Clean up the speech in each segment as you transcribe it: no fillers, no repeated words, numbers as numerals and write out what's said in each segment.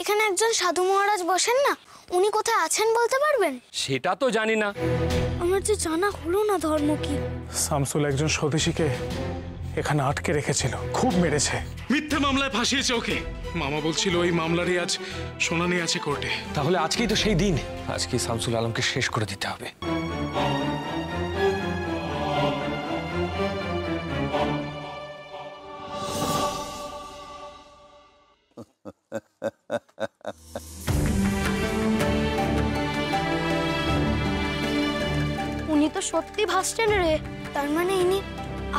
এখানে একজন সাধু মহারাজ বসেন না, উনি কোথায় আছেন বলতে পারবেন? সেটা তো জানি না। আমার যে জানা হলো না ধর্ম কি। শামসুল একজন স্বদেশীকে এখানে আটকে রেখেছিল, খুব মেরেছে। মিথ্যে মামলায় ফাঁসিয়েছে ওকে। মামা বলছিল ওই মামলারই আজ শুনানি আছে কোর্টে। তাহলে আজকেই তো সেই দিন। আজকে শামসুল আলমকে শেষ করে দিতে হবে। উনি তো সত্যি ভাসছেন রে। তার মানে ইনি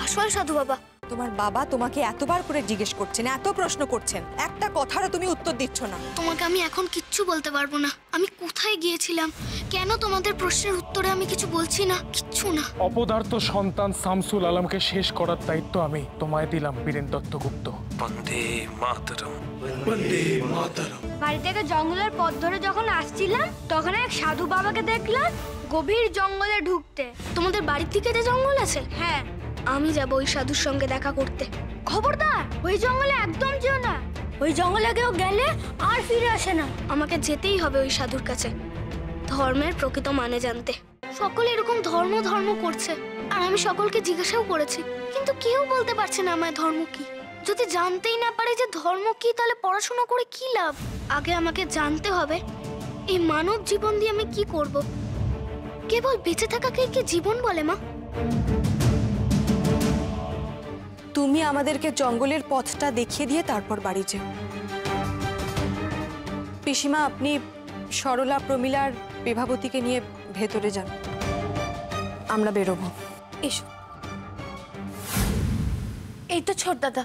আসল সাধু বাবা। তোমার বাবা তোমাকে এতবার করে জিজ্ঞেস করছেন, এত প্রশ্ন করছেন, একটা কথারও তুমি উত্তর দিচ্ছ না। তোমাকে আমি এখন কিচ্ছু বলতে পারবো না। আমি কোথায় গিয়েছিলাম, কেন তোমাদের প্রশ্নের উত্তরে আমি কিছু বলছি না, কিচ্ছু না। অপদার্থ সন্তান শামসুল আলমকে শেষ করার দায়িত্ব আমি তোমায় দিলাম, বীরেন দত্তগুপ্ত। বন্দে মাতরম। বন্দে মাতরম। বাড়ি থেকে জঙ্গলের পথ ধরে যখন আসছিলাম তখন এক সাধু বাবাকে দেখলাম গভীর জঙ্গলে ঢুকতে। তোমাদের বাড়ির দিকে যে জঙ্গল আছে, হ্যাঁ, আমি যাব ওই সাধুর সঙ্গে দেখা করতে। খবরদার ওই জঙ্গলে একদম যেও না। ওই জঙ্গলে কেউ গেলে আর ফিরে আসে না। আমাকে যেতেই হবে ওই সাধুর কাছে, ধর্মের প্রকৃত মানে জানতে। সকলে এরকম ধর্ম ধর্ম করছে, আর আমি সকলকে জিজ্ঞাসাও করেছি, কিন্তু কেউ বলতে পারছে না আমায় ধর্ম কি। যদি জানতেই না পারে যে ধর্ম কি, তাহলে পড়াশোনা করে কি লাভ? আগে আমাকে জানতে হবে এই মানব জীবন দিয়ে আমি কি করব। কেবল বেঁচে থাকাকে কি জীবন বলে মা? তুমি আমাদেরকে জঙ্গলের পথটা দেখিয়ে দিয়ে তারপর বাড়ি যাও। পিসিমা, আপনি সরলা, প্রমীলার, বিভাবতীকে নিয়ে ভেতরে যান, আমরা বেরোবো। এসো। এই তো ছোট দাদা।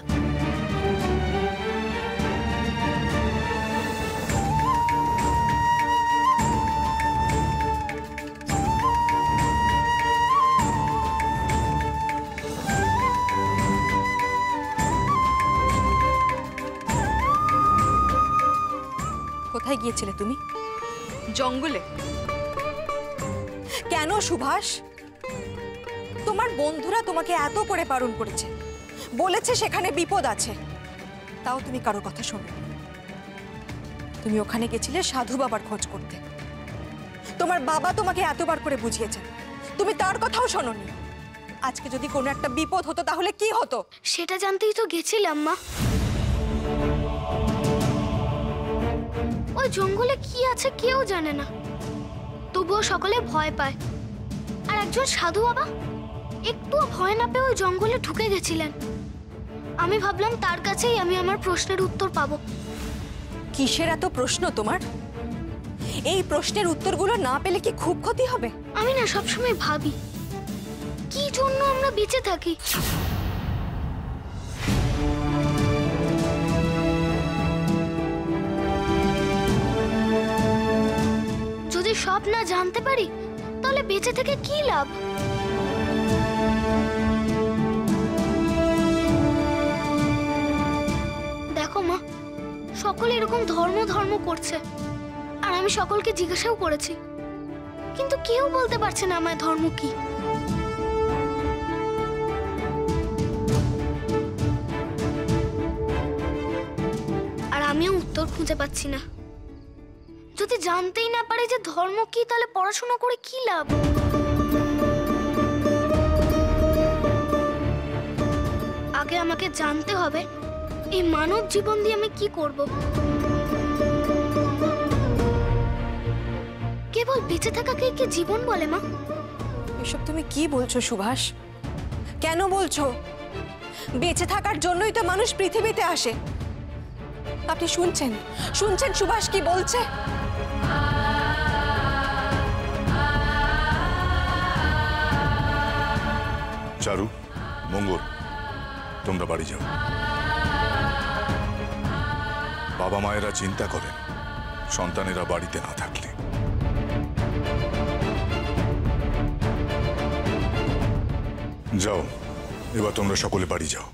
কোথায় গিয়েছিলে তুমি? জঙ্গলে? কেন সুভাষ? তোমার বন্ধুরা তোমাকে এত করে বারণ করেছে, বলেছে সেখানে বিপদ আছে, তাও তুমি কারো কথা শোনো। তুমি ওখানে গেছিলে সাধু বাবার খোঁজ করতে। তোমার বাবা তোমাকে এতবার করে বুঝিয়েছেন, তুমি তার কথাও শোনোনি। আজকে যদি কোনো একটা বিপদ হতো তাহলে কি হতো? সেটা জানতেই তো গেছিলাম মা। ওই জঙ্গলে কি আছে কেউ জানে না, তবুও সকলে ভয় পায়। আর একজন সাধু বাবা একটুও ভয় না পেয়ে ওই জঙ্গলে ঢুকে গেছিলেন। আমি ভাবলাম তার কাছেই আমি আমার প্রশ্নের উত্তর পাবো। কিসের এত প্রশ্ন তোমার? এই প্রশ্নের উত্তরগুলো না পেলে কি খুব ক্ষতি হবে? আমি না সবসময় ভাবি কি জন্য আমরা বেঁচে থাকি। যদি সব না জানতে পারি তাহলে বেঁচে থেকে কি লাভ? দেখো মা, সকলে এরকম ধর্ম ধর্ম করছে, আর আমি সকলকে জিজ্ঞাসাও করেছি, কিন্তু কেউ বলতে পারছে না আমায় ধর্ম কি। আর আমিও উত্তর খুঁজে পাচ্ছি না। যদি জানতেই না পারে যে ধর্ম কি, তাহলে পড়াশোনা করে কি লাভ? আগে আমাকে জানতে হবে এই মানব জীবন দিয়ে আমি কি করব। কেবল বেঁচে থাকাকে কি জীবন বলে মা? এসব তুমি কি বলছো সুভাষ? কেন বলছো? বেঁচে থাকার জন্যই তো মানুষ পৃথিবীতে আসে। আপনি শুনছেন শুনছেন সুভাষ কি বলছে? চারু, মঙ্গল, তোমরা বাড়ি যাও। বাবা মায়েরা চিন্তা করেন সন্তানেরা বাড়িতে না থাকলে। যাও, এবার তোমরা সকলে বাড়ি যাও।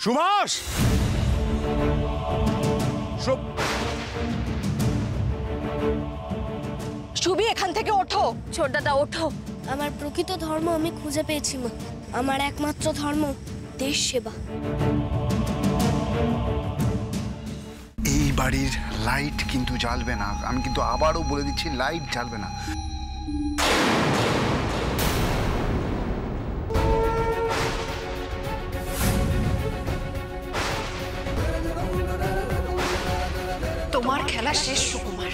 সুভাষ, সুবি, এখান থেকে ওঠো। ছোট দাদা ওঠো। আমার প্রকৃত ধর্ম আমি খুঁজে পেয়েছি মা। আমার একমাত্র ধর্ম দেশ সেবা। এই বাড়ির লাইট কিন্তু জ্বালবে না, আমি কিন্তু আবারও বলে দিচ্ছি, লাইট জ্বালবে না। তোমার খেলা শেষ সুকুমার।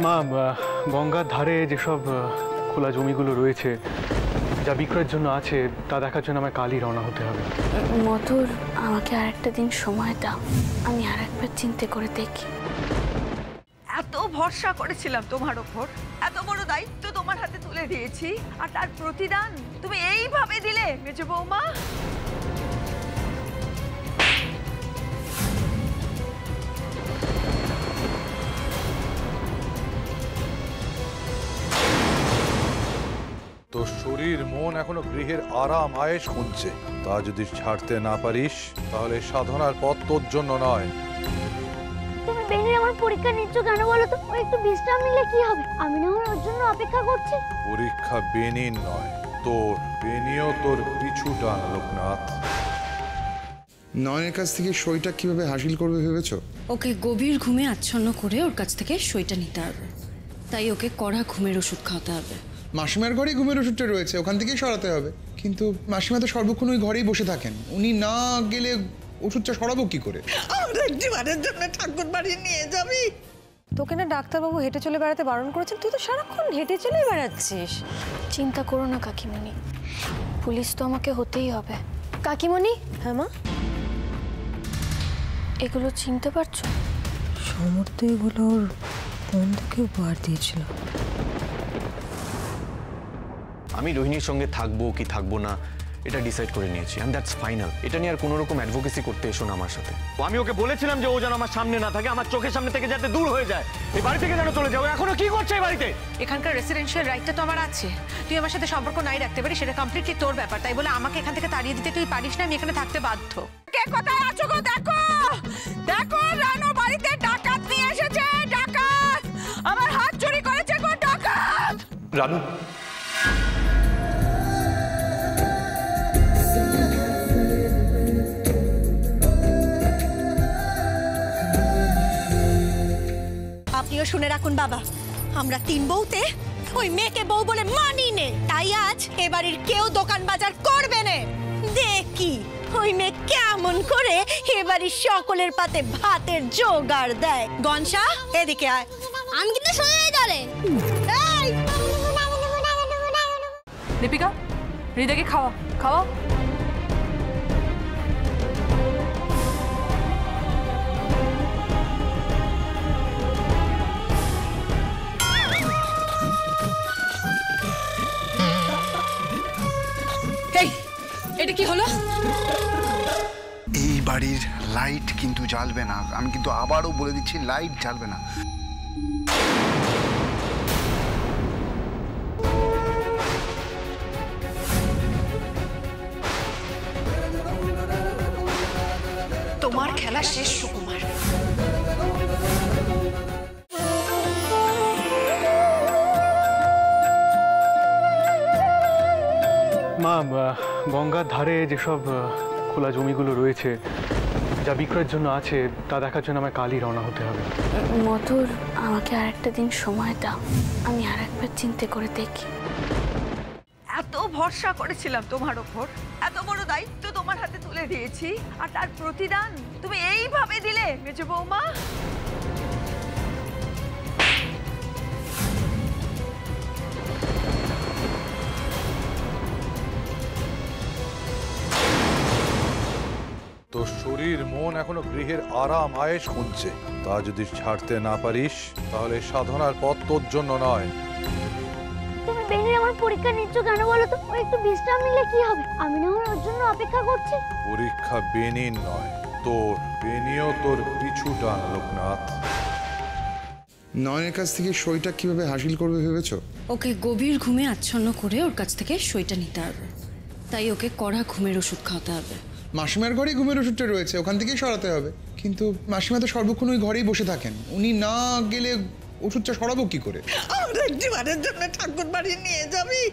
মা, গঙ্গার ধারে যেসব খোলা জমিগুলো রয়েছে, যা বিক্রয়ের জন্য আছে, তা দেখার জন্য আমায় কালই রওনা হতে হবে। মধুর, আমাকে আরেকটা দিন সময় দাও, আমি আরেকবার চিন্তা করে দেখি। এত ভরসা করেছিলাম তোমার ওপর, এত বড় দায়িত্ব তোমার হাতে তুলে দিয়েছি, আর তার প্রতিদান তুমি এইভাবে দিলে মেজো বৌমা। তোর শরীর মন এখনো গৃহের আরাম আয়েশ খুঁজছে, তা যদি ছাড়তে না পারিস তাহলে সাধনার পথ তোর জন্য নয়। তুমি বেনির আমার পরীক্ষা নিচ্ছ কেন বলো তো? ও একটু বিশ্রাম নিলে কি হবে? আমি না ওর জন্য অপেক্ষা করছি। পরীক্ষা বেনির নয় তোর, বেনিও তোর পিছু টান লোকনাথ। নয়নের কাছ থেকে সইটা কিভাবে হাসিল করবে ভেবেছো? ওকে গভীর ঘুমে আচ্ছন্ন করে ওর কাছ থেকে সইটা নিতে হবে, তাই ওকে কড়া ঘুমের ওষুধ খাওয়াতে হবে। মাসিমার ঘরেই ঘুমের ওষুধটা রয়েছে, ওখান থেকেই সরাতে হবে। কিন্তু মাসিমা তো সর্বক্ষণ ওই ঘরেই বসে থাকেন, উনি না গেলে ওষুধটা সরাবো কি করে? আমরা একটিবারের জন্য ঠাকুর বাড়ি নিয়ে যাবি? তোকে না ডাক্তারবাবু হেঁটে চলে বেড়াতে বারণ করেছেন, তুই তো সারাক্ষণ হেঁটে চলে বেড়াচ্ছিস। চিন্তা করো না কাকিমণি, পুলিশ তো আমাকে হতেই হবে। কাকিমণি। হ্যাঁ মা? এগুলো চিনতে পারছো? সমর্থ এগুলো ওর বন্ধুকে উপহার দিয়েছিল। আমি রোহিণীর সঙ্গে থাকবো কি থাকবো না এটা ডিসাইড করে নিয়েছি, এন্ড দ্যাটস ফাইনাল। এটা নিয়ে আর কোনো রকম অ্যাডভোকেসি করতে এসো না আমার সাথে। আমি ওকে বলেছিলাম যে ও যেন আমার সামনে না থাকে, আমার চোখের সামনে থেকে যাতে দূর হয়ে যায়, এই বাড়ি থেকে যেন চলে যাও। এখনো কি করছে এই বাড়িতে? এখানকার রেসিডেন্সিয়াল রাইটটা তো আমার আছে, তুই আমার সাথে সম্পর্ক নাই রাখতে পারিস, সেটা কমপ্লিটলি তোর ব্যাপার। তাই বলে আমাকে এখান থেকে তাড়িয়ে দিতে তুই পারিস না, আমি এখানে থাকতে বাধ্য। কে কোথায় আছো গো? দেখো দেখো, রানু বাড়িতে ডাকাত নিয়ে এসেছে। ডাকাত আমার হাত চুরি করেছে গো, ডাকাত। রানু, আপনিও শুনে রাখুন বাবা, আমরা তিন বউতে ওই মেয়েকে বউ বলে মানি নে, তাই আজ এ বাড়ির কেউ দোকান বাজার করবে না। দেখি ওই মেয়ে কেমন করে এ বাড়ির সকলের পাতে ভাতের জোগাড় দেয়। গনসা, এদিকে আয়। আমি কিন্তু সোজাই দলে। দীপিকা, হৃদয়কে খাওয়া খাওয়া। এটা কি হলো? এই বাড়ির লাইট কিন্তু জ্বালবে না, আমি কিন্তু আবারও বলে দিচ্ছি, লাইট জ্বালবে না। তোমার খেলা শেষ সুকুমার। মা, গঙ্গার ধারে যেসব খোলা জমিগুলো রয়েছে, যা বিক্রয়ের জন্য আছে, তা দেখার জন্য আমায় কালই রওনা হতে হবে। মধুর, আমাকে আরেকটা দিন সময় দাও, আমি আরেকবার চিন্তা করে দেখি। এত ভরসা করেছিলাম তোমার ওপর, এত বড় দায়িত্ব তোমার হাতে তুলে দিয়েছি, আর তার প্রতিদান তুমি এইভাবে দিলে মেজো বৌমা। তোর শরীর মন এখনো গৃহের আরাম আয়েশ খুঁজছে, তা যদি ছাড়তে না পারিস তাহলে সাধনার পথ তোর জন্য নয়। তুমি বেনির আমার পরীক্ষা নিচ্ছ কেন বলো তো? ও একটু বিশ্রাম নিলে কি হবে? আমি না ওর জন্য অপেক্ষা করছি। পরীক্ষা বেনির নয় তোর, বেনিও তোর পিছু টান লোকনাথ। নয়নের কাছ থেকে সইটা কিভাবে হাসিল করবে ভেবেছো? ওকে গভীর ঘুমে আচ্ছন্ন করে ওর কাছ থেকে সইটা নিতে হবে, তাই ওকে কড়া ঘুমের ওষুধ খাওয়াতে হবে। মাসিমার ঘরেই ঘুমের ওষুধটা রয়েছে, ওখান থেকেই সরাতে হবে। কিন্তু মাসিমা তো সর্বক্ষণ ওই ঘরেই বসে থাকেন, উনি না গেলে ওষুধটা সরাবো কি করে? আমরা একটিবারের জন্য ঠাকুর বাড়ি নিয়ে যাবি?